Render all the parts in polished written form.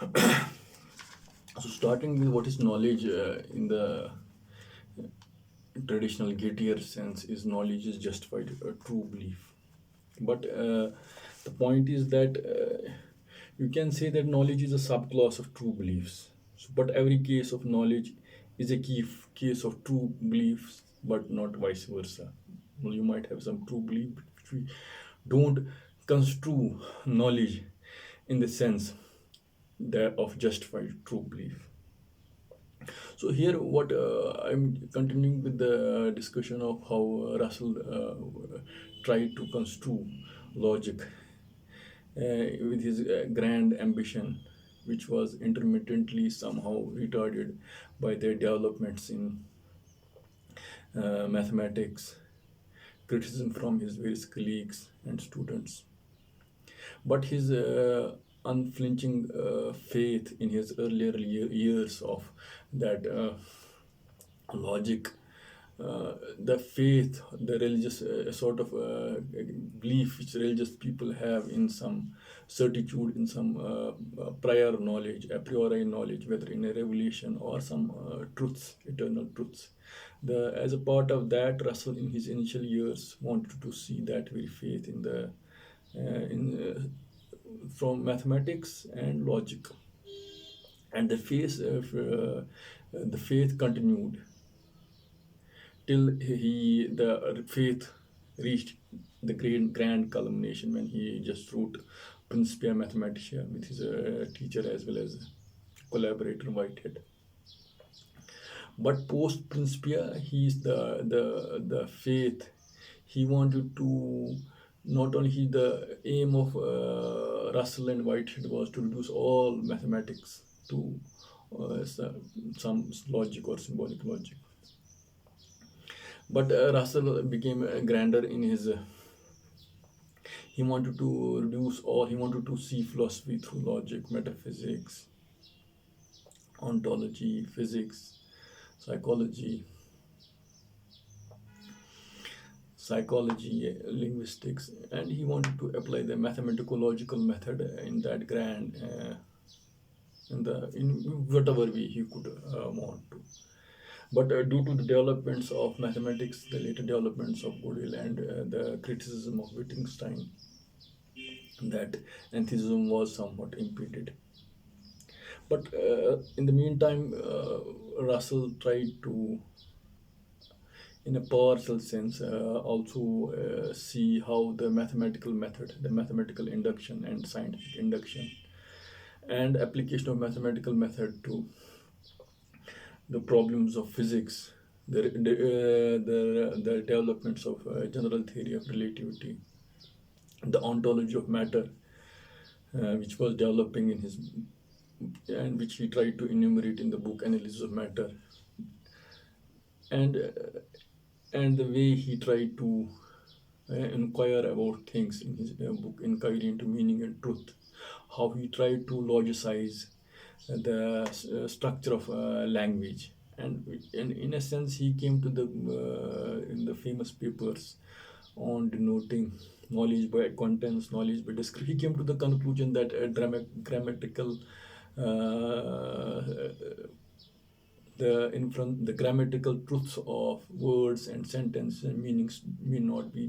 So, starting with what is knowledge in the traditional Gettier sense, is knowledge is justified true belief. But the point is that you can say that knowledge is a subclass of true beliefs. So, but every case of knowledge is a case of true beliefs, but not vice versa. Well, you might have some true belief, which we don't construe knowledge in the sense that of justified true belief. So here, what I'm continuing with the discussion of how Russell tried to construe logic with his grand ambition, which was intermittently somehow retarded by the developments in mathematics, criticism from his various colleagues and students. But his unflinching faith in his earlier years of that logic, the faith, the religious sort of belief which religious people have in some certitude, in some prior knowledge, a priori knowledge, whether in a revelation or some truths, eternal truths. As a part of that, Russell in his initial years wanted to see that very faith in from mathematics and logic, and the faith continued till the faith reached the great grand culmination when he just wrote Principia Mathematica with his teacher as well as collaborator Whitehead. But post Principia, he's the faith. He wanted to not only the aim of Russell and Whitehead was to reduce all mathematics to some logic or symbolic logic. But Russell became grander in his. He wanted to reduce all. He wanted to see philosophy through logic, metaphysics, ontology, physics, psychology, linguistics, and he wanted to apply the mathematical-logical method in that grand, in whatever way he could want to. But due to the developments of mathematics, the later developments of Gödel and the criticism of Wittgenstein, that enthusiasm was somewhat impeded. But in the meantime, Russell tried to, in a partial sense, also see how the mathematical method, the mathematical induction and scientific induction, and application of mathematical method to the problems of physics, the developments of general theory of relativity, the ontology of matter, which was developing in his, and which he tried to enumerate in the book Analysis of Matter, and the way he tried to inquire about things in his book Inquiry into Meaning and Truth, how he tried to logicize the structure of language, and in a sense he came to the in the famous papers on denoting knowledge by contents, knowledge by description. He came to the conclusion that grammatical the grammatical truths of words and sentences and meanings may not be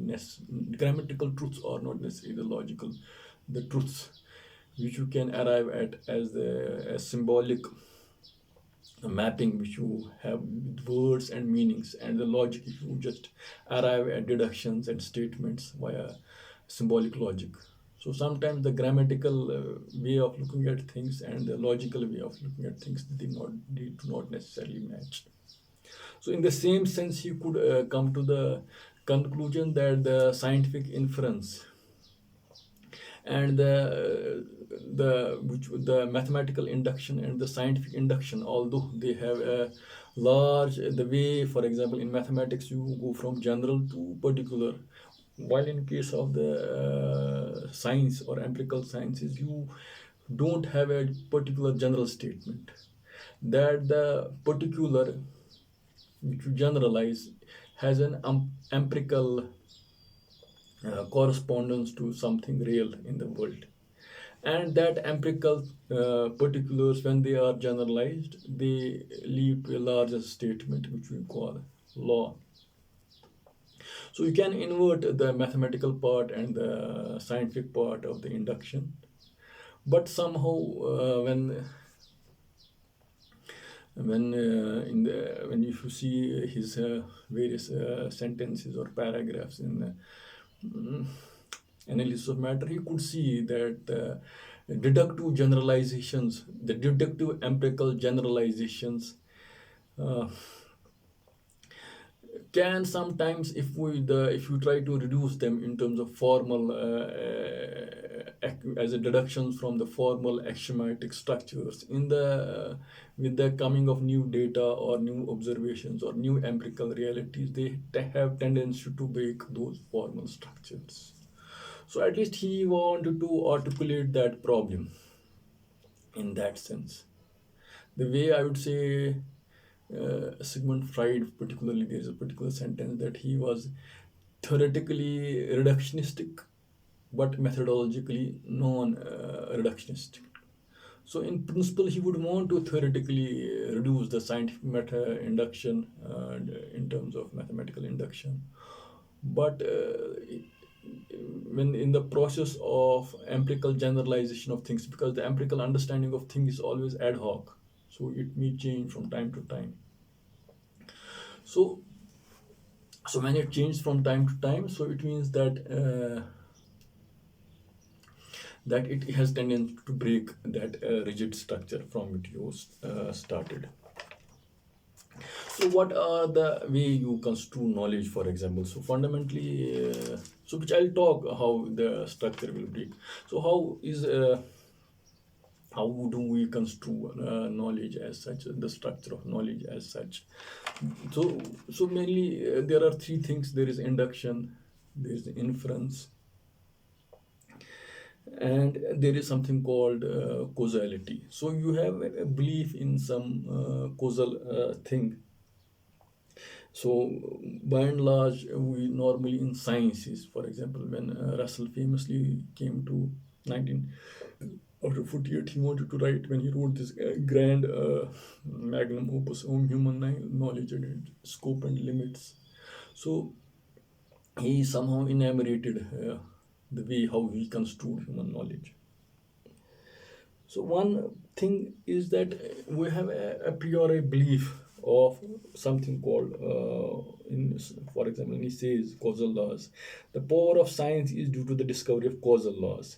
grammatical truths are not necessarily the logical, the truths which you can arrive at as a symbolic mapping which you have with words and meanings, and the logic if you just arrive at deductions and statements via symbolic logic. So sometimes the grammatical way of looking at things and the logical way of looking at things, they do not necessarily match. So in the same sense, you could come to the conclusion that the scientific inference and the mathematical induction and the scientific induction, although they have a large, the way, for example, in mathematics you go from general to particular, while in case of the science or empirical sciences you don't have a particular general statement, that the particular which you generalize has an empirical correspondence to something real in the world. and that empirical particulars, when they are generalized, they lead to a larger statement which we call law. So you can invert the mathematical part and the scientific part of the induction, but somehow when if you see his various sentences or paragraphs in mm, analysis of matter, he could see that deductive generalizations, the deductive empirical generalizations, uh, can sometimes, if you try to reduce them in terms of formal as a deductions from the formal axiomatic structures, in the with the coming of new data or new observations or new empirical realities, they have tendency to break those formal structures. So at least he wanted to articulate that problem in that sense. The way I would say Sigmund Freud, particularly, there is a particular sentence that he was theoretically reductionistic but methodologically non-reductionistic. So, in principle, he would want to theoretically reduce the scientific matter induction in terms of mathematical induction, but when in the process of empirical generalization of things, because the empirical understanding of things is always ad hoc, so it may change from time to time. So, so when it changes from time to time, so it means that it has tendency to break that rigid structure from which you started. So what are the way you construe knowledge, for example? So fundamentally, so which I'll talk how the structure will break. So how do we construe knowledge as such, the structure of knowledge as such? So so mainly there are three things: there is induction, there is inference, and there is something called causality. So you have a belief in some causal thing. So by and large, we normally in sciences, for example, when Russell famously came to 19 after 48, he wanted to write, when he wrote this grand magnum opus on human knowledge and its scope and limits. So he somehow enumerated the way how he construed human knowledge. So one thing is that we have a priori belief of something called, for example, he says causal laws. The power of science is due to the discovery of causal laws.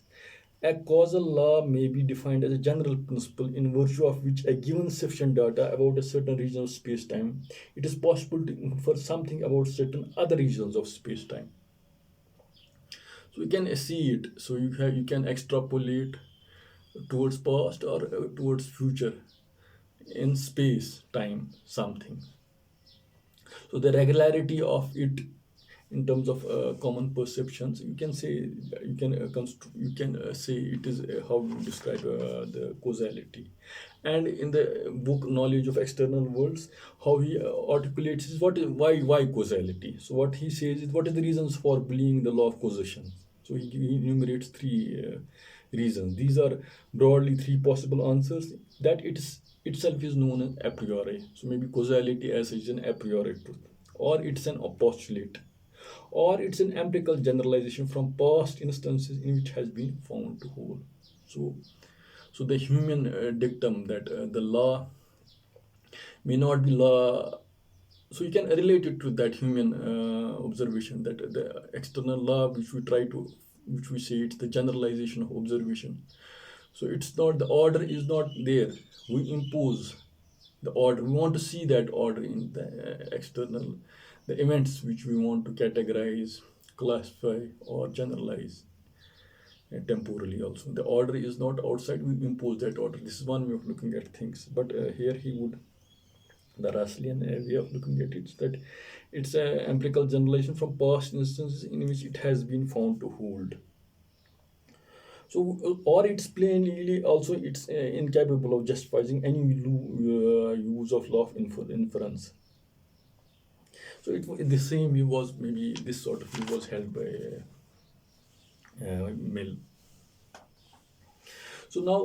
A causal law may be defined as a general principle in virtue of which a given sufficient data about a certain region of space-time, it is possible to infer something about certain other regions of space-time. So you can see it. So you can extrapolate towards past or towards future in space time something. So the regularity of it in terms of common perceptions, you can say, you can say it is how you describe the causality. And in the book Knowledge of External Worlds, how he articulates is why causality. So what he says is, what is the reasons for believing the law of causation. So he enumerates three reasons. These are broadly three possible answers: that it's itself is known as a priori, so maybe causality as is an a priori truth, or it's an postulate, or it's an empirical generalization from past instances in which has been found to hold. So, so the human dictum that the law may not be law. So you can relate it to that human observation, that the external law which we say it's the generalization of observation. So it's not, the order is not there. We impose the order. We want to see that order in the external, the events which we want to categorize, classify, or generalize temporally also. The order is not outside, we impose that order. This is one way of looking at things. But here he would, the Russellian way of looking at it, is that it's an empirical generalization from past instances in which it has been found to hold. So, or it's plainly also it's incapable of justifying any use of law of inference. So the same view was, maybe this sort of view was held by Mill. So now,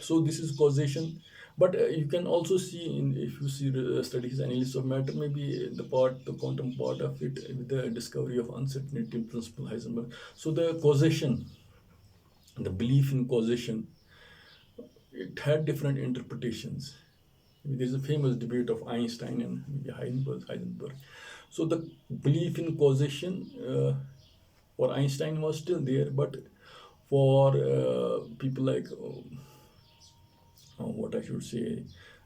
so this is causation, but you can also see in, if you see the studies analysis of matter, maybe the part, the quantum part of it, with the discovery of uncertainty principle Heisenberg. So the causation, the belief in causation, it had different interpretations. There's a famous debate of Einstein and maybe Heisenberg. So the belief in causation for Einstein was still there, but for people like what I should say,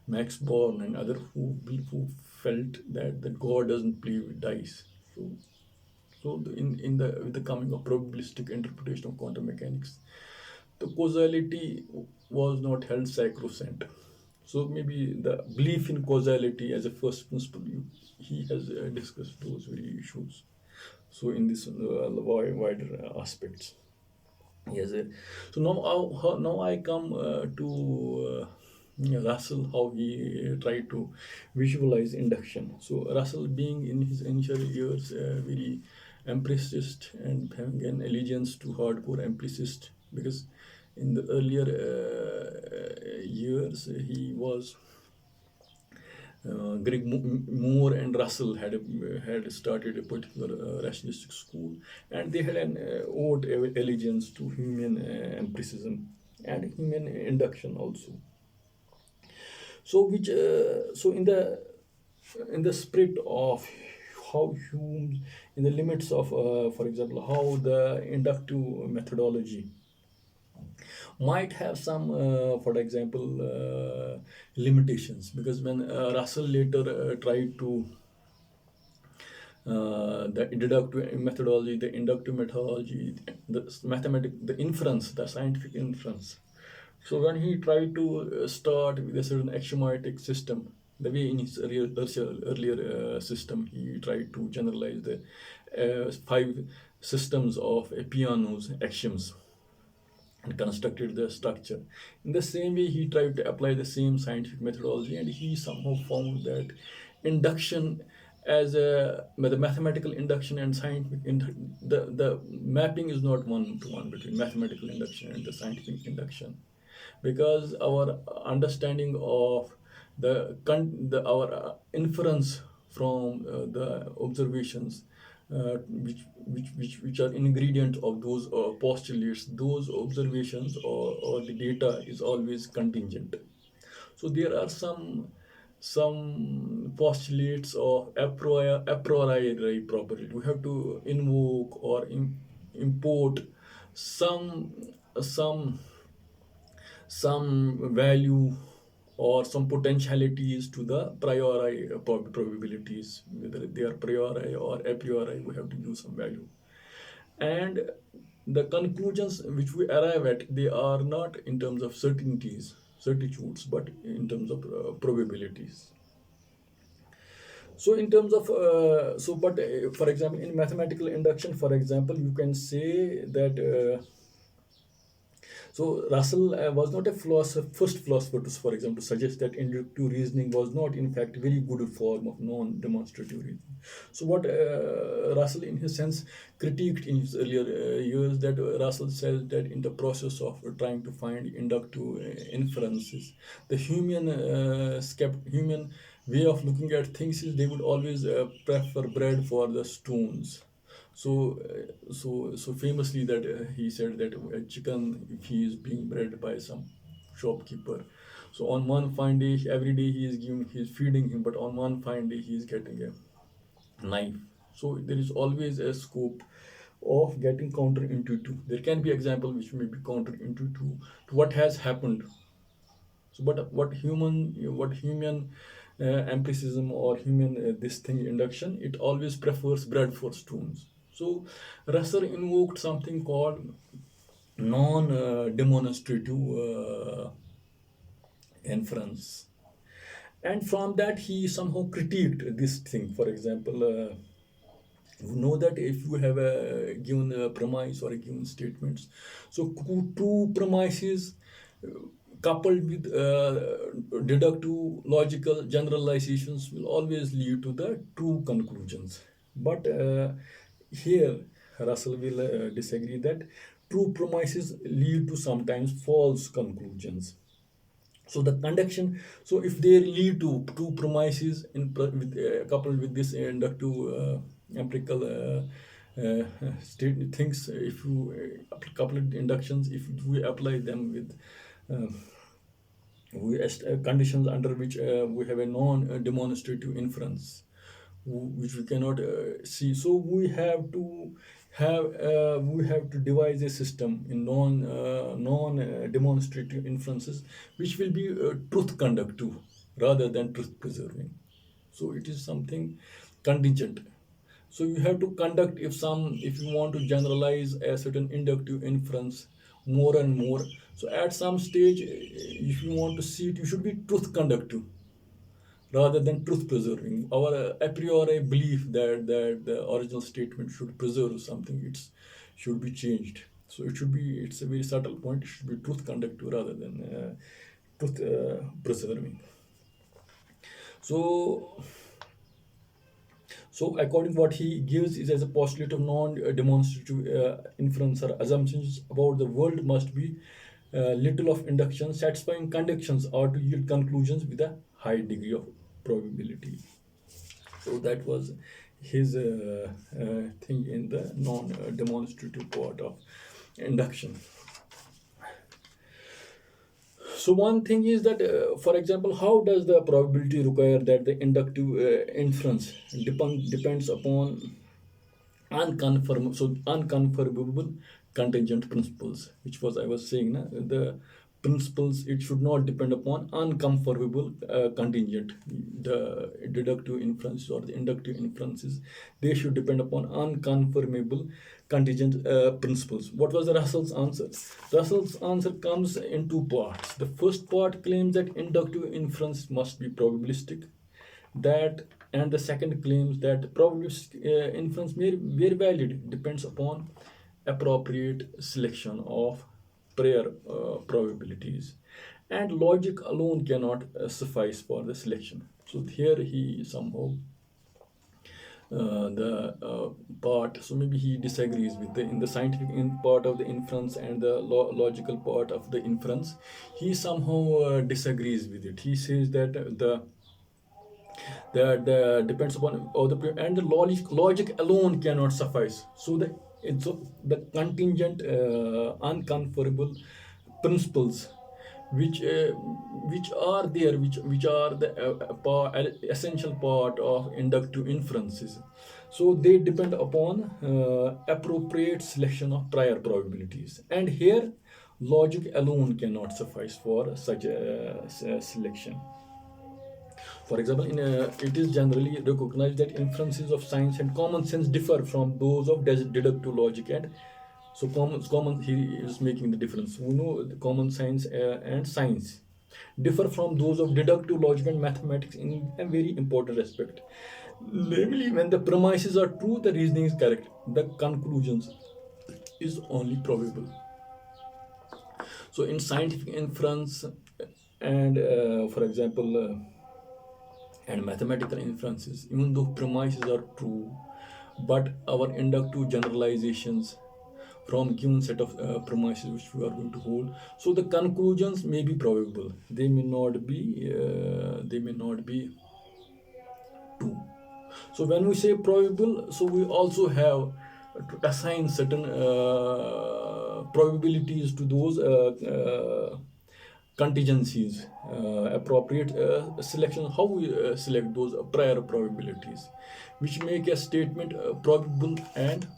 Max Born and other who felt that God doesn't play with dice. So in the with the coming of probabilistic interpretation of quantum mechanics, the causality was not held sacrosanct. So maybe the belief in causality as a first principle, he has discussed those very issues. So in this wider aspects. Yes. So now, now I come to Russell, how he tried to visualize induction. So Russell, being in his initial years very empiricist and having an allegiance to hardcore empiricist, because in the earlier years he was Moore and Russell had started a particular rationalistic school, and they had an old allegiance to human empiricism and human induction also. So, which so in the spirit of how humans, in the limits of, for example, how the inductive methodology might have some, for example, limitations, because when Russell later tried to the deductive methodology, the inductive methodology, the mathematic, the inference, the scientific inference. So when he tried to start with a certain axiomatic system, the way in his earlier system, he tried to generalize the five systems of Peano's axioms and constructed the structure. In the same way, he tried to apply the same scientific methodology, and he somehow found that induction as the mathematical induction and scientific the mapping is not one to one between mathematical induction and the scientific induction, because our understanding of the our inference from the observations which are ingredient of those postulates, those observations or the data is always contingent. So there are some postulates of a priori property. We have to invoke or import some some some value or some potentialities to the priori probabilities, whether they are priori or a priori, we have to use some value. And the conclusions which we arrive at, they are not in terms of certitudes, but in terms of probabilities. So in terms of but for example, in mathematical induction, for example, you can say that so Russell was not a philosopher, first philosopher to, for example, to suggest that inductive reasoning was not, in fact, a very good form of non-demonstrative reasoning. So what Russell, in his sense, critiqued in his earlier years, that Russell says that in the process of trying to find inductive inferences, the human way of looking at things is they would always prefer bread for the stones. So famously that he said that a chicken, if he is being bred by some shopkeeper, so on one fine day, every day he is feeding him, but on one fine day he is getting a knife. So there is always a scope of getting counterintuitive. There can be example which may be counterintuitive to what has happened. So, but what human empiricism or human this thing induction, it always prefers bread for stones. So Russell invoked something called non-demonstrative inference, and from that he somehow critiqued this thing. For example, you know that if you have a given premise or a given statements, so two premises uh, coupled with deductive logical generalizations will always lead to the true conclusions. But here Russell will disagree that true premises lead to sometimes false conclusions. So the conduction, so if they lead to two premises with coupled with this inductive empirical state things, if you couple inductions, if we apply them with uh, conditions under which we have a non-demonstrative inference which we cannot see. So we have to devise a system in non demonstrative inferences which will be truth conductive rather than truth preserving. So it is something contingent. So you have to conduct, if you want to generalize a certain inductive inference more and more. So at some stage, if you want to see it, you should be truth conductive rather than truth preserving. Our a priori belief that the original statement should preserve something, it's should be changed. So it's a very subtle point. It should be truth conductive rather than truth preserving. So so according to what he gives is as a postulate of non-demonstrative inference or assumptions about the world must be little of induction satisfying conductions or to yield conclusions with a high degree of probability. So that was his thing in the non-demonstrative part of induction. So one thing is that, for example, how does the probability require that the inductive inference depends upon unconfirmable contingent principles, which was I was saying, the principles, it should not depend upon unconfirmable contingent. The deductive inference or the inductive inferences, they should depend upon unconfirmable contingent principles. What was the Russell's answer? Russell's answer comes in two parts. The first part claims that inductive inference must be probabilistic, that and the second claims that probabilistic inference where valid depends upon appropriate selection of prior probabilities, and logic alone cannot suffice for the selection. So here he somehow the part, so maybe he disagrees with in the scientific part of the inference and the logical part of the inference, he somehow disagrees with it. He says that that depends upon other, and the logic alone cannot suffice. So the contingent unconfirmable principles which are there, which are the essential part of inductive inferences, so they depend upon appropriate selection of prior probabilities, and here logic alone cannot suffice for such a selection. For example, it is generally recognized that inferences of science and common sense differ from those of deductive logic, and so he is making the difference. We know the common science and science differ from those of deductive logic and mathematics in a very important aspect. Namely, when the premises are true, the reasoning is correct. The conclusions is only probable. So in scientific inference and for example and mathematical inferences, even though premises are true, but our inductive generalizations from given set of premises which we are going to hold, so the conclusions may be probable. They may not be true. So when we say probable, so we also have to assign certain probabilities to those contingencies, appropriate selection, how we select those prior probabilities, which make a statement probable and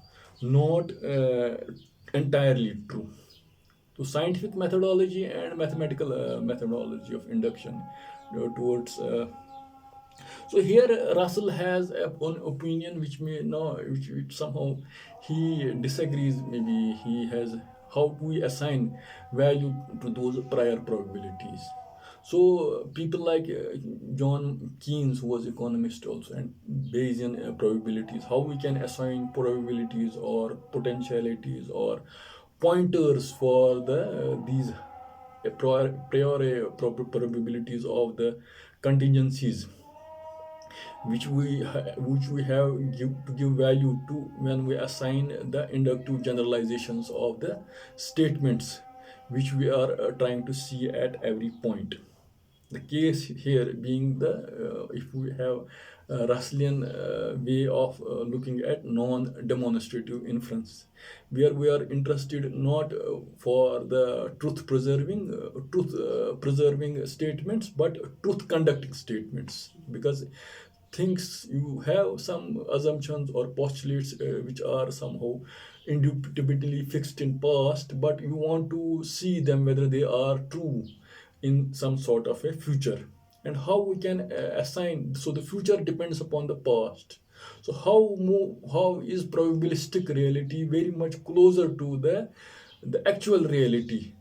not entirely true. So scientific methodology and mathematical methodology of induction towards so here Russell has an opinion which may no, which somehow he disagrees. Maybe he has how we assign value to those prior probabilities. So people like John Keynes, who was economist also, and Bayesian probabilities, how we can assign probabilities or potentialities or pointers for these priori probabilities of the contingencies. which we have to give value to when we assign the inductive generalizations of the statements which we are trying to see at every point. The case here being the if we have a Russellian way of looking at non-demonstrative inference, where we are interested not for the truth preserving statements, but truth conducting statements, because things you have some assumptions or postulates which are somehow indubitably fixed in past, but you want to see them whether they are true in some sort of a future, and how we can assign. So the future depends upon the past. So how is probabilistic reality very much closer to the actual reality?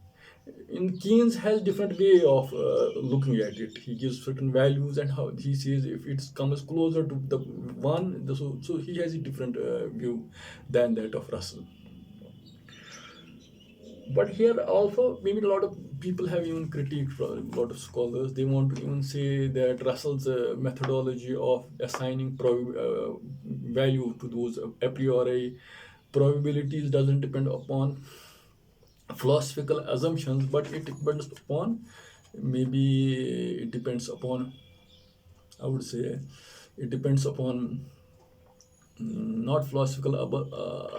In Keynes has different way of looking at it. He gives certain values, and how he says if it comes closer to the one, so he has a different view than that of Russell. But here also, maybe a lot of people have even critiqued, a lot of scholars, they want to even say that Russell's methodology of assigning value to those a priori probabilities doesn't depend upon philosophical assumptions, but it depends upon, maybe it depends upon, I would say, it depends upon not philosophical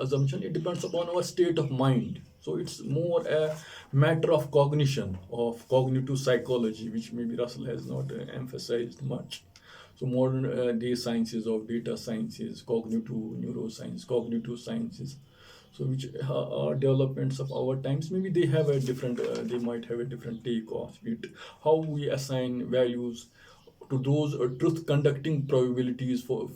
assumption, it depends upon our state of mind. So it's more a matter of cognition, of cognitive psychology, which maybe Russell has not emphasized much. So modern day sciences of data sciences, cognitive neuroscience, cognitive sciences, so which are developments of our times, maybe they have a different they might have a different take of it, how we assign values to those truth conducting probabilities for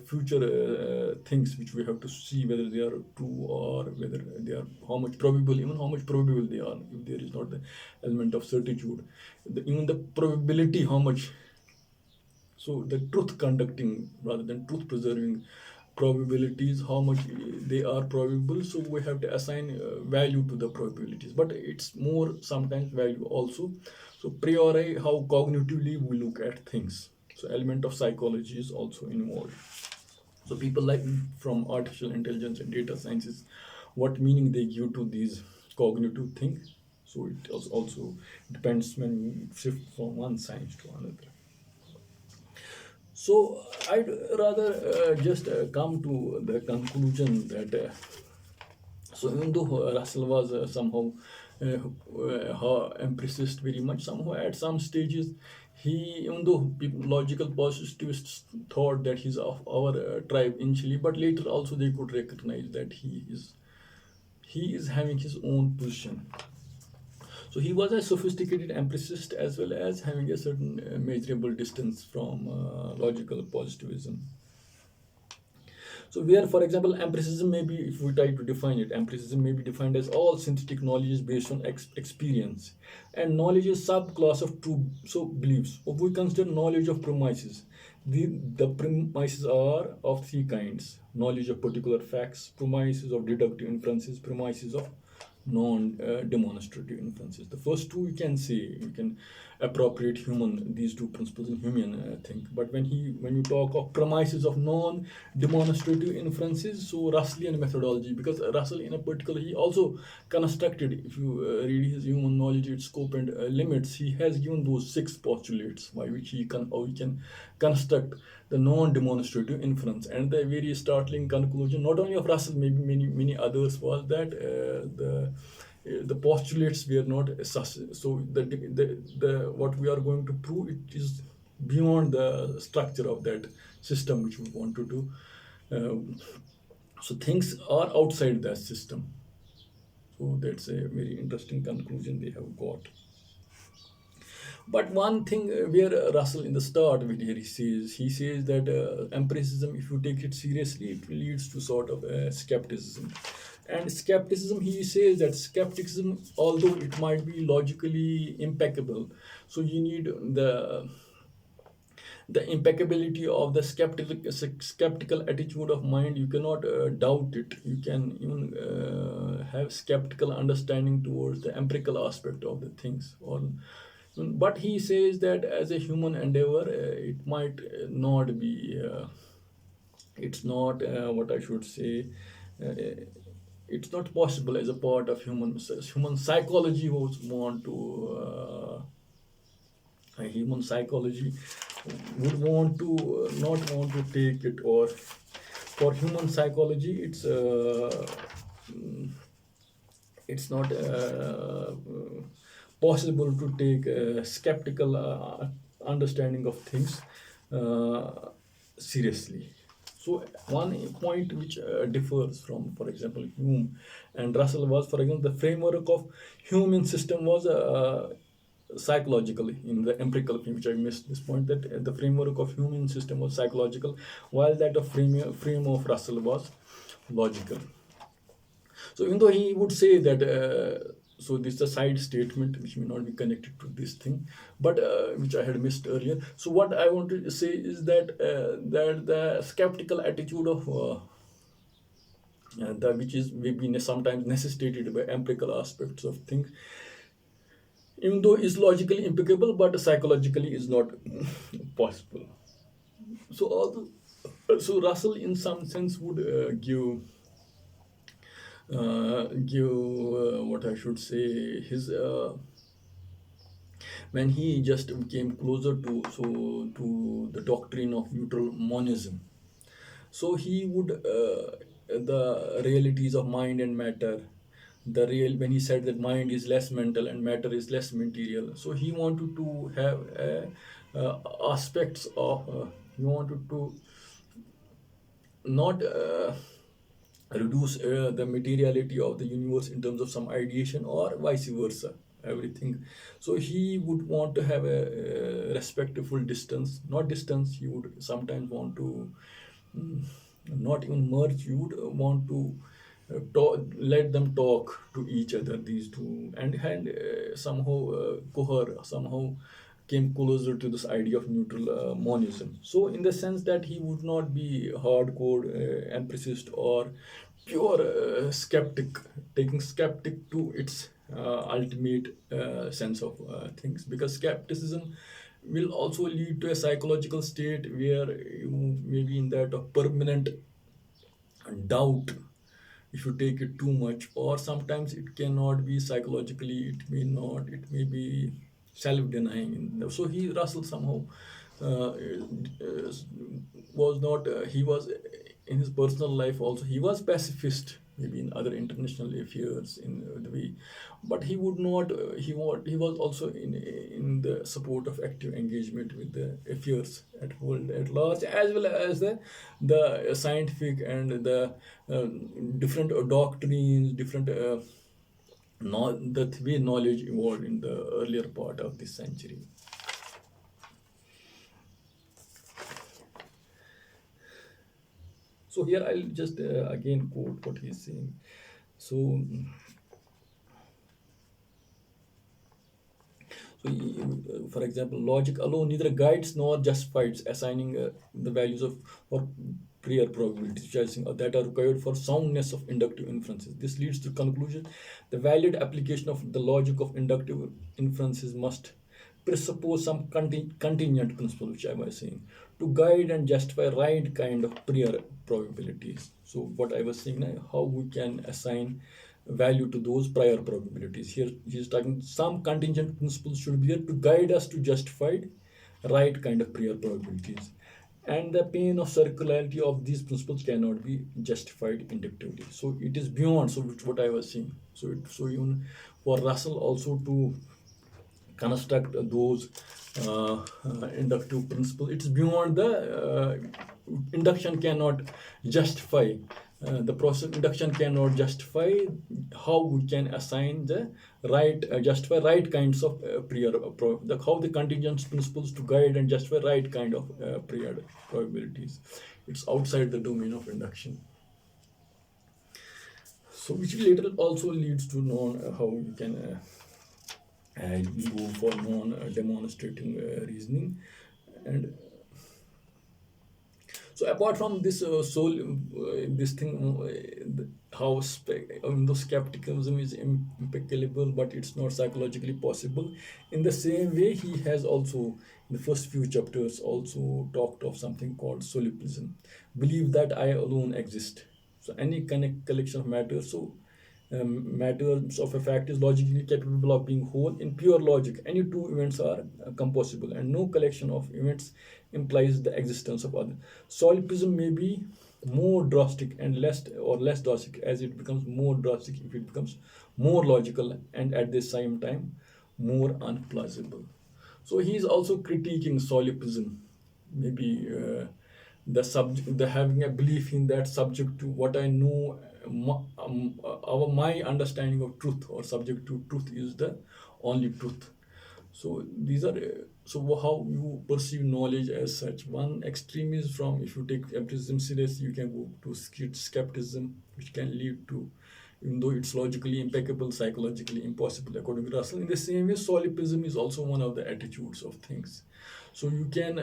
future things which we have to see whether they are true, or whether they are how much probable, even how much probable they are, if there is not the element of certitude, even the probability how much. So the truth conducting rather than truth preserving probabilities, how much they are probable. So we have to assign value to the probabilities, but it's more sometimes value also. So priori, how cognitively we look at things. So element of psychology is also involved. So people like from artificial intelligence and data sciences, what meaning they give to these cognitive things. So it also depends when we shift from one science to another. So I'd rather just come to the conclusion that so even though Russell was somehow empiricist very much, somehow at some stages he, even though logical positivists thought that he's of our tribe initially, but later also they could recognize that he is having his own position. So he was a sophisticated empiricist as well as having a certain measurable distance from logical positivism. So where, for example, empiricism may be, if we try to define it, empiricism may be defined as all synthetic knowledge is based on experience, and knowledge is subclass of true beliefs. If we consider knowledge of premises, the premises are of three kinds: knowledge of particular facts, premises of deductive inferences, premises of non-demonstrative inferences. The first two we can say we can appropriate these two principles in human think. But when you talk of premises of non-demonstrative inferences, so Russellian methodology, because Russell in a particular, he also constructed, if you read his human knowledge, its scope and limits, he has given those six postulates by which he can construct the non-demonstrative inference. And the very startling conclusion, not only of Russell, maybe many others, was that the postulates were not so the what we are going to prove, it is beyond the structure of that system which we want to do. So things are outside that system. So that's a very interesting conclusion they have got. But one thing where Russell in the start where he says that empiricism, if you take it seriously, it leads to sort of skepticism. And skepticism, he says that skepticism, although it might be logically impeccable, so you need the impeccability of the skeptical attitude of mind. You cannot doubt it. You can even have skeptical understanding towards the empirical aspect of the things, or But he says that as a human endeavor, it might not be. It's not what I should say. Uh, it's not possible as a part of human psychology. Was want to human psychology would want to not want to take it, or for human psychology, it's not possible to take a skeptical understanding of things uh, seriously. So one point which differs from, for example, Hume and Russell was, for example, the framework of human system was psychological in the empirical frame, which I missed this point, that the framework of human system was psychological, while that of frame of Russell was logical. So even though he would say that, so this is a side statement which may not be connected to this thing, but which I had missed earlier. So what I want to say is that that the skeptical attitude of which is maybe sometimes necessitated by empirical aspects of things, even though is logically impeccable, but psychologically is not possible. So so Russell, in some sense, would give what I should say, his when he just came closer to the doctrine of neutral monism. So he would the realities of mind and matter, the real, when he said that mind is less mental and matter is less material. So he wanted to have aspects of he wanted to not reduce the materiality of the universe in terms of some ideation, or vice versa, everything. So he would want to have a respectful distance, not distance, he would sometimes want to mm, not even merge, you would want to let them talk to each other, these two, and somehow cohere, somehow came closer to this idea of neutral monism. So in the sense that he would not be hardcore empiricist or pure skeptic, taking skeptic to its ultimate sense of things, because skepticism will also lead to a psychological state where you may be in that of permanent doubt if you take it too much, or sometimes it cannot be psychologically, it may not, it may be self-denying. So he, Russell, somehow was not he was in his personal life also, he was pacifist, maybe in other international affairs in the way, but he would not he was also in the support of active engagement with the affairs at world at large, as well as the scientific and the uh, different doctrines, different the way knowledge evolved in the earlier part of this century. So here I'll just again quote what he's saying. So, for example, logic alone neither guides nor justifies assigning the values of or prior probabilities, which I think that are required for soundness of inductive inferences. This leads to conclusion: the valid application of the logic of inductive inferences must presuppose some contingent principle, which I was saying, to guide and justify right kind of prior probabilities. So what I was saying now, how we can assign value to those prior probabilities. Here he's talking some contingent principles should be there to guide us to justify right kind of prior probabilities. And the pain of circularity of these principles cannot be justified inductively. So it is beyond, so which what I was saying. So even for Russell also to construct those inductive principles, it's beyond the induction cannot justify the process of induction cannot justify how we can assign the right justify right kinds of how the contingent principles to guide and justify right kind of prior probabilities. It's outside the domain of induction. So which later also leads to non how you can go for non demonstrating reasoning. And So apart from this soul, this thing, how the skepticism is impeccable, but it's not psychologically possible. In the same way, he has also, in the first few chapters, also talked of something called solipsism, believe that I alone exist. So any collection of matter, so matters of a fact is logically capable of being whole. In pure logic, any two events are composable, and no collection of events implies the existence of other. Solipsism may be more drastic and less drastic as it becomes more drastic if it becomes more logical and at the same time more unplausible. So he is also critiquing solipsism, maybe the having a belief in that subject to what I know, my understanding of truth or subject to truth is the only truth. So these are so how you perceive knowledge as such. One extreme is from, if you take empiricism seriously, you can go to skepticism, which can lead to, even though it's logically impeccable, psychologically impossible, according to Russell. In the same way, solipsism is also one of the attitudes of things. So you can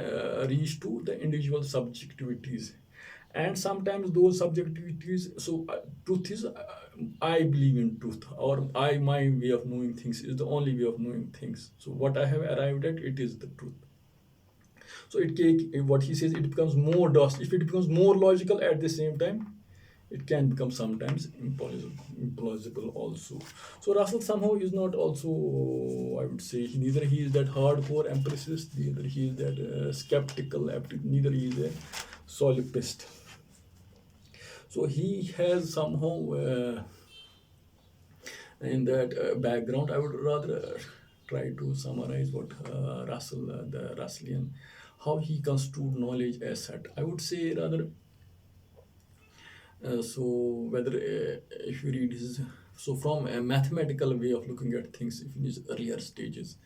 reach to the individual subjectivities, and sometimes those subjectivities. So truth is, I believe in truth, or my way of knowing things is the only way of knowing things. So what I have arrived at, it is the truth. So what he says, it becomes more dust if it becomes more logical at the same time. It can become sometimes implausible also. So Russell somehow is not also, I would say, neither he is that hardcore empiricist, neither he is that skeptical, neither he is a solipsist. So he has somehow in that background. I would rather try to summarize what the Russellian, how he construed knowledge as such. I would say rather, so whether if you read his, so from a mathematical way of looking at things, if in his earlier stages,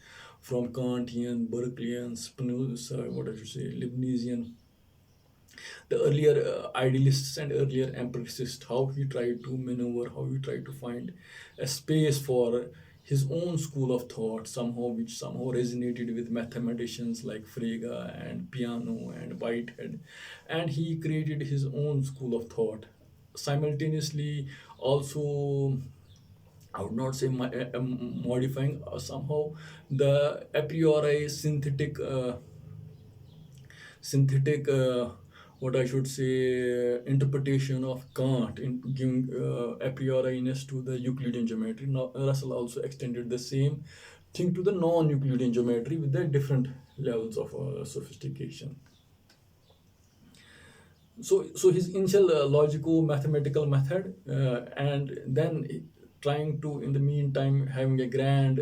from Kantian, Berkeleyan, Spinoza, what I should say, Leibnizian, the earlier idealists and earlier empiricists, how he tried to maneuver, how he tried to find a space for his own school of thought, somehow which somehow resonated with mathematicians like Frege and Peano and Whitehead, and he created his own school of thought. Simultaneously, also, I would not say modifying somehow the a priori synthetic what I should say, interpretation of Kant in giving a prioriness to the Euclidean geometry. Now Russell also extended the same thing to the non-Euclidean geometry with the different levels of sophistication. So his initial logical mathematical method, and then trying to, in the meantime, having a grand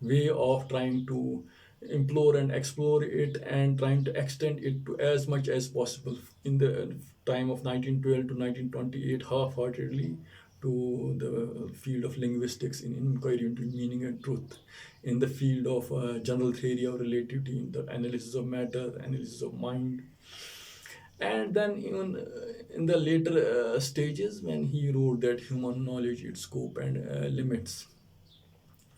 way of trying to implore and explore it and trying to extend it to as much as possible in the time of 1912 to 1928, half-heartedly, to the field of linguistics in inquiry into meaning and truth, in the field of general theory of relativity, in the analysis of matter, analysis of mind. And then even in the later stages, when he wrote that human knowledge, its scope and limits,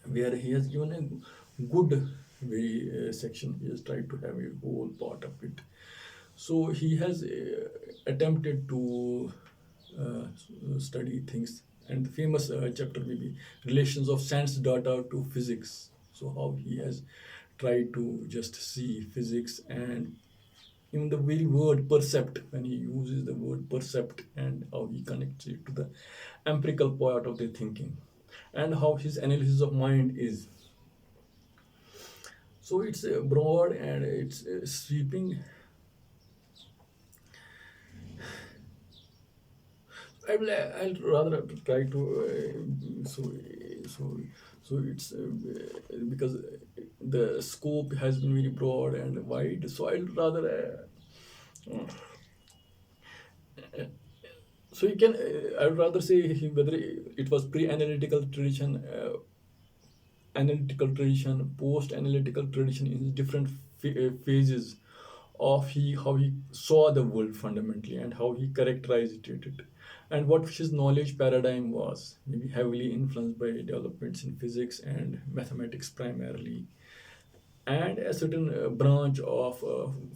where he has given a good very section, he has tried to have a whole part of it. So he has attempted to study things, and the famous chapter maybe relations of sense data to physics. So how he has tried to just see physics, and even the very word percept, when he uses the word percept, and how he connects it to the empirical part of the thinking, and how his analysis of mind is. So it's broad and it's sweeping. I'll rather try to so it's because the scope has been very broad and wide. So I'll rather so you can I would rather say whether it was pre-analytical tradition, analytical tradition, post-analytical tradition, in different phases of how he saw the world fundamentally, and how he characterized it, and what his knowledge paradigm was, maybe heavily influenced by developments in physics and mathematics primarily. and a certain branch of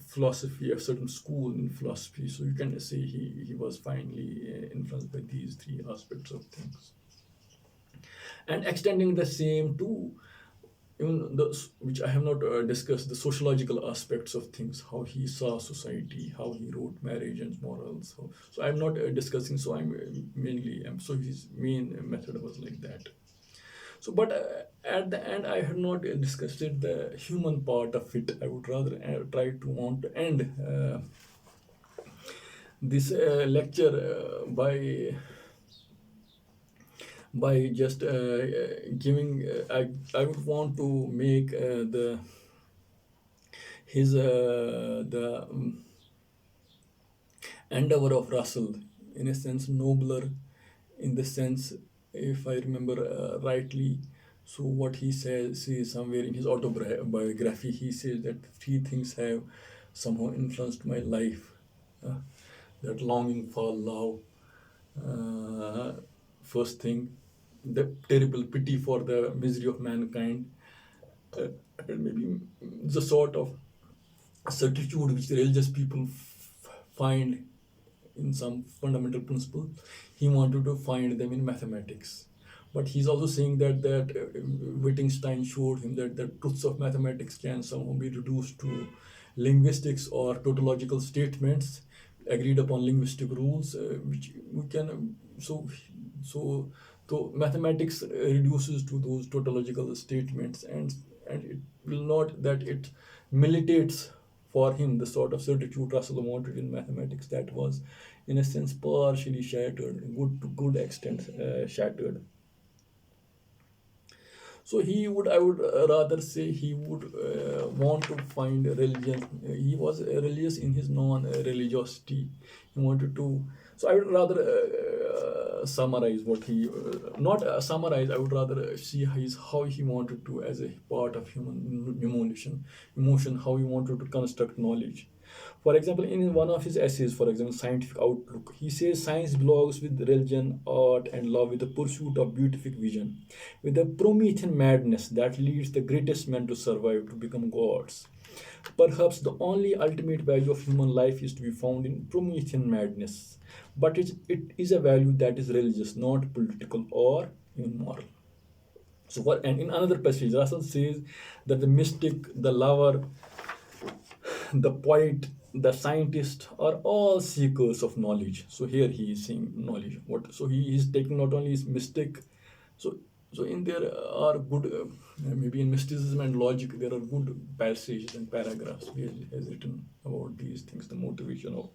philosophy, a certain school in philosophy. So you can say he was finally influenced by these three aspects of things, and extending the same to even the which I have not discussed, the sociological aspects of things, how he saw society, how he wrote marriage and morals. So I'm not discussing. So I'm mainly so his main method was like that. So, but at the end, I have not discussed it, the human part of it. I would rather try to want to end this lecture by just giving. I would want to make the his the endeavor of Russell, in a sense, nobler, in the sense, if I remember rightly. So what he says somewhere in his autobiography, he says that three things have somehow influenced my life. Uh, that longing for love, uh, first thing, the terrible pity for the misery of mankind, uh, and maybe the sort of certitude which the religious people find in some fundamental principle. He wanted to find them in mathematics. But he's also saying that Wittgenstein showed him that the truths of mathematics can somehow be reduced to linguistics or tautological statements agreed upon linguistic rules, which we can so so mathematics reduces to those tautological statements, and it will not that it militates for him the sort of certitude Russell wanted in mathematics, that was in a sense partially shattered, good to good extent shattered. So he would, I would rather say, he would want to find a religion. He was religious in his non-religiosity. He wanted to. So I would rather summarize what he, not summarize. I would rather see how he wanted to, as a part of human emotion, how he wanted to construct knowledge. For example, in one of his essays, for example, Scientific Outlook, he says science belongs with religion, art, and love with the pursuit of beatific vision, with the Promethean madness that leads the greatest men to survive to become gods. Perhaps the only ultimate value of human life is to be found in Promethean madness, but it is a value that is religious, not political or even moral. So, and in another passage, Russell says that the mystic, the lover, the poet, the scientist are all seekers of knowledge. So here he is saying knowledge. What? So he is taking not only his mystic. So so in there are good maybe in mysticism and logic there are good passages and paragraphs where he has written about these things, the motivation of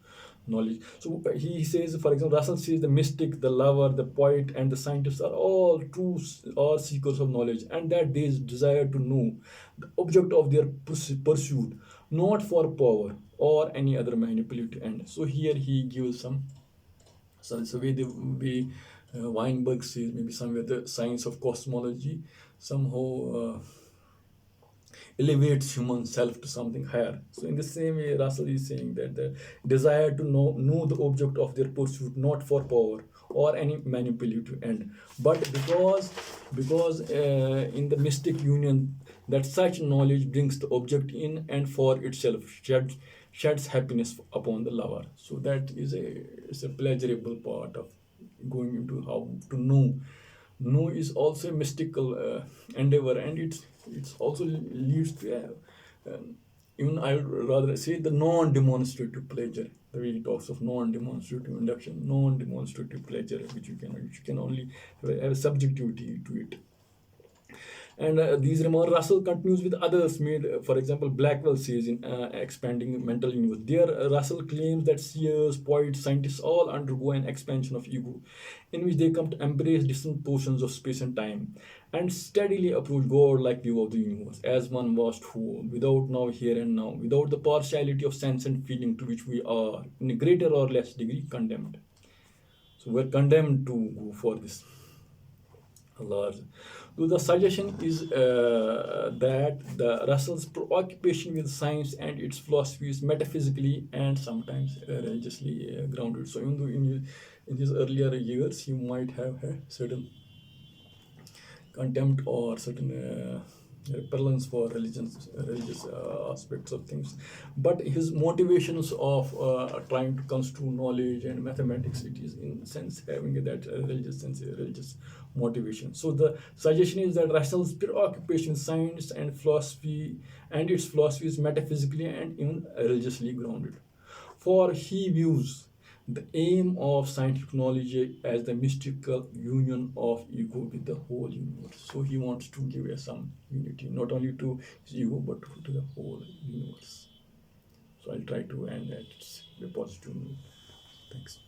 knowledge. So he says, for example, Russell says the mystic, the lover, the poet, and the scientist are all true, all seekers of knowledge, and that they desire to know the object of their pursuit, not for power or any other manipulative end. So here he gives some. So it's the way the way Weinberg says, maybe somewhere the science of cosmology somehow elevates human self to something higher. So in the same way, Russell is saying that the desire to know the object of their pursuit, not for power or any manipulative end, but because in the mystic union, that such knowledge brings the object in and for itself sheds happiness upon the lover. So that is a pleasurable part of going into how to know. Know is also a mystical endeavor, and it's also leads to even I would rather say the non-demonstrative pleasure. The way he talks of non-demonstrative induction, non-demonstrative pleasure, which you can only have a subjectivity to it. And these remarks, Russell continues with others made, for example, Blackwell says in Expanding Mental Universe. There, Russell claims that seers, poets, scientists all undergo an expansion of ego, in which they come to embrace distant portions of space and time, and steadily approach God-like view of the universe as one vast whole, without now, here and now, without the partiality of sense and feeling to which we are, in a greater or less degree, condemned. So we're condemned to go for this large. So the suggestion is that the Russell's preoccupation with science and its philosophy is metaphysically and sometimes religiously grounded. So even though in his earlier years he might have had certain contempt or certain repellence for religious aspects of things, but his motivations of trying to construe knowledge and mathematics, it is in sense having that religious sense, religious motivation. So the suggestion is that Russell's preoccupation with science and philosophy and its philosophy is metaphysically and even religiously grounded, for he views the aim of scientific knowledge as the mystical union of ego with the whole universe. So he wants to give us some unity, not only to his ego, but to the whole universe. So I'll try to end at a positive note. Thanks.